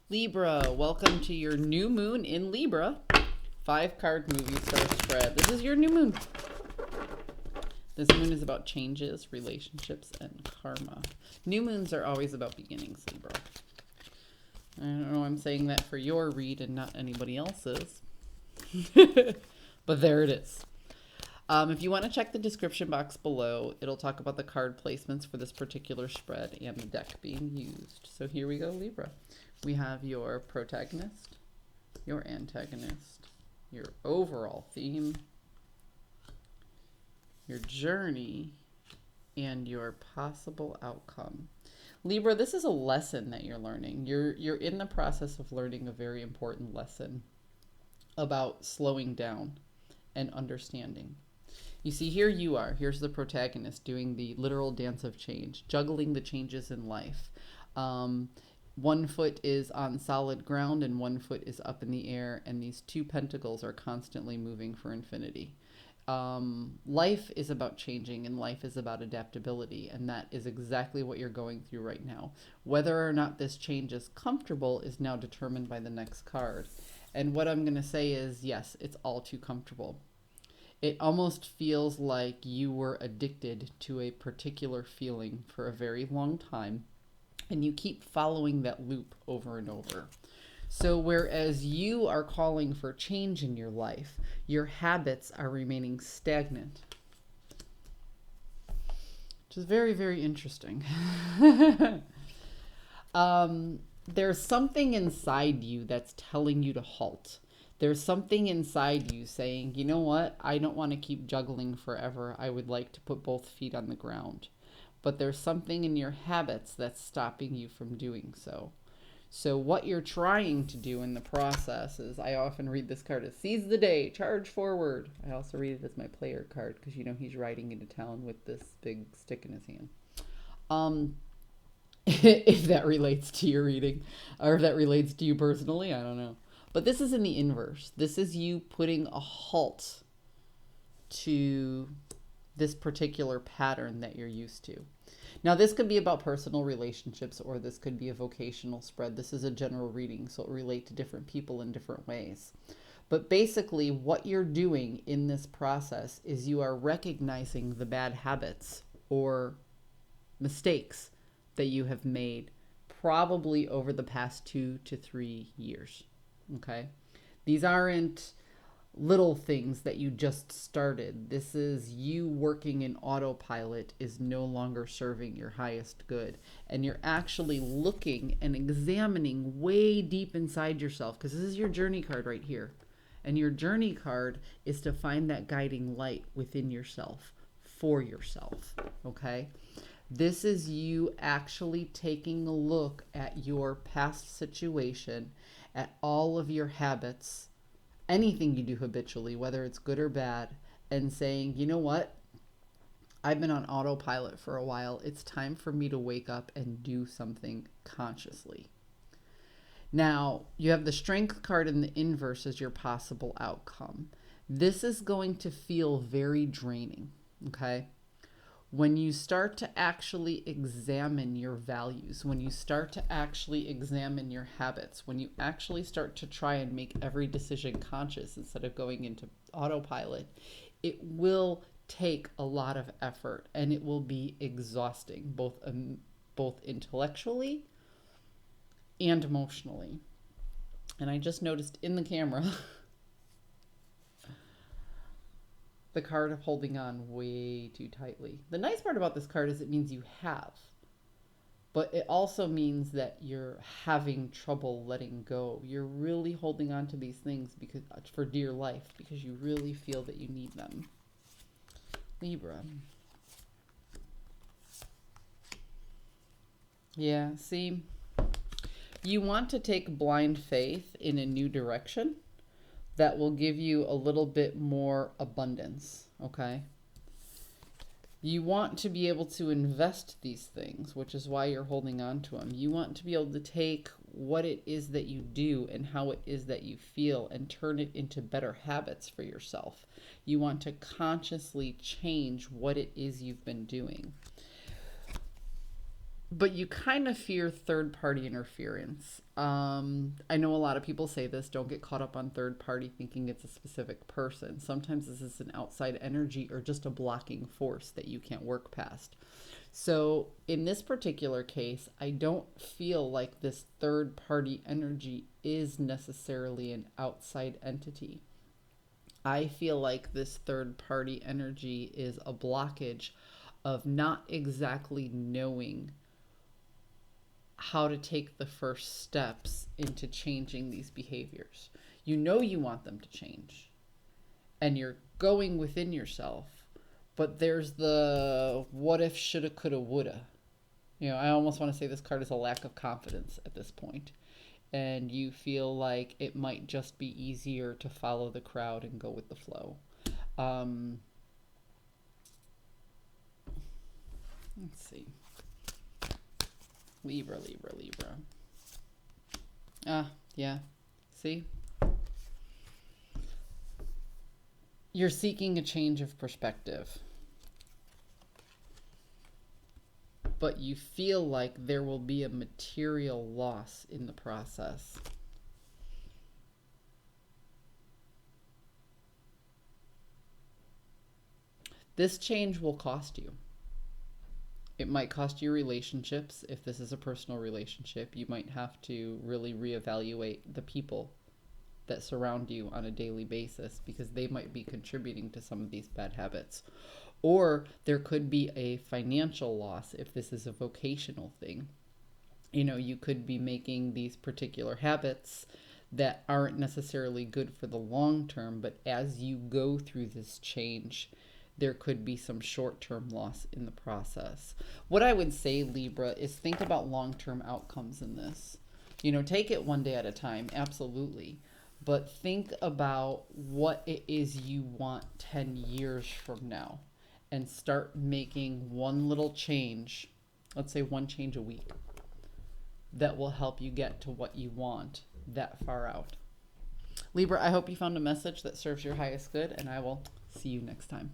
Libra, welcome to your new moon in Libra. 5-card movie star spread. This is your new moon. This moon is about changes, relationships, and karma. New moons are always about beginnings, Libra. I don't know, I'm saying that for your read and not anybody else's. But there it is. If you want to check the description box below, it'll talk about the card placements for this particular spread and the deck being used. So here we go, Libra. We have your protagonist, your antagonist, your overall theme, your journey, and your possible outcome. Libra, this is a lesson that you're learning. You're in the process of learning a very important lesson about slowing down and understanding. You see, here you are. Here's the protagonist doing the literal dance of change, juggling the changes in life. One foot is on solid ground and one foot is up in the air, and these two pentacles are constantly moving for infinity. Life is about changing and life is about adaptability, and that is exactly what you're going through right now. Whether or not this change is comfortable is now determined by the next card. And what I'm going to say is, yes, it's all too comfortable. It almost feels like you were addicted to a particular feeling for a very long time, and you keep following that loop over and over. So whereas you are calling for change in your life, your habits are remaining stagnant. Which is very, very interesting. There's something inside you that's telling you to halt. There's something inside you saying, you know what? I don't want to keep juggling forever. I would like to put both feet on the ground. But there's something in your habits that's stopping you from doing so. So what you're trying to do in the process is, I often read this card as seize the day, charge forward. I also read it as my player card because, you know, he's riding into town with this big stick in his hand. If that relates to your reading, or if that relates to you personally, I don't know. But this is in the inverse. This is you putting a halt to this particular pattern that you're used to. Now, this could be about personal relationships, or this could be a vocational spread. This is a general reading, so it'll relate to different people in different ways. But basically, what you're doing in this process is you are recognizing the bad habits or mistakes that you have made probably over the past 2 to 3 years. Okay? These aren't little things that you just started. This is you working in autopilot is no longer serving your highest good. And you're actually looking and examining way deep inside yourself, because this is your journey card right here. And your journey card is to find that guiding light within yourself, for yourself. Okay? This is you actually taking a look at your past situation, at all of your habits, anything you do habitually, whether it's good or bad, and saying, you know what? I've been on autopilot for a while. It's time for me to wake up and do something consciously. Now, you have the strength card in the inverse as your possible outcome. This is going to feel very draining, okay? When you start to actually examine your values, when you start to actually examine your habits, when you actually start to try and make every decision conscious instead of going into autopilot, it will take a lot of effort and it will be exhausting, both intellectually and emotionally. And I just noticed in the camera the card of holding on way too tightly. The nice part about this card is it means you have, but it also means that you're having trouble letting go. You're really holding on to these things because for dear life, because you really feel that you need them. Libra. Yeah, see, you want to take blind faith in a new direction that will give you a little bit more abundance, okay? You want to be able to invest these things, which is why you're holding on to them. You want to be able to take what it is that you do and how it is that you feel and turn it into better habits for yourself. You want to consciously change what it is you've been doing. but you kind of fear third party interference. I know a lot of people say this, don't get caught up on third party thinking it's a specific person. Sometimes this is an outside energy or just a blocking force that you can't work past. So in this particular case, I don't feel like this third party energy is necessarily an outside entity. I feel like this third party energy is a blockage of not exactly knowing how to take the first steps into changing these behaviors. You know you want them to change, and you're going within yourself, but there's the what if, shoulda, coulda, woulda. You know, I almost want to say this card is a lack of confidence at this point, and you feel like it might just be easier to follow the crowd and go with the flow. Let's see. Libra, Libra, Libra. Yeah. See? You're seeking a change of perspective, but you feel like there will be a material loss in the process. This change will cost you. It might cost you relationships. If this is a personal relationship, you might have to really reevaluate the people that surround you on a daily basis, because they might be contributing to some of these bad habits. Or there could be a financial loss if this is a vocational thing. You know, you could be making these particular habits that aren't necessarily good for the long term, but as you go through this change, there could be some short-term loss in the process. What I would say, Libra, is think about long-term outcomes in this. You know, take it one day at a time, absolutely. But think about what it is you want 10 years from now, and start making one little change, let's say one change a week, that will help you get to what you want that far out. Libra, I hope you found a message that serves your highest good, and I will see you next time.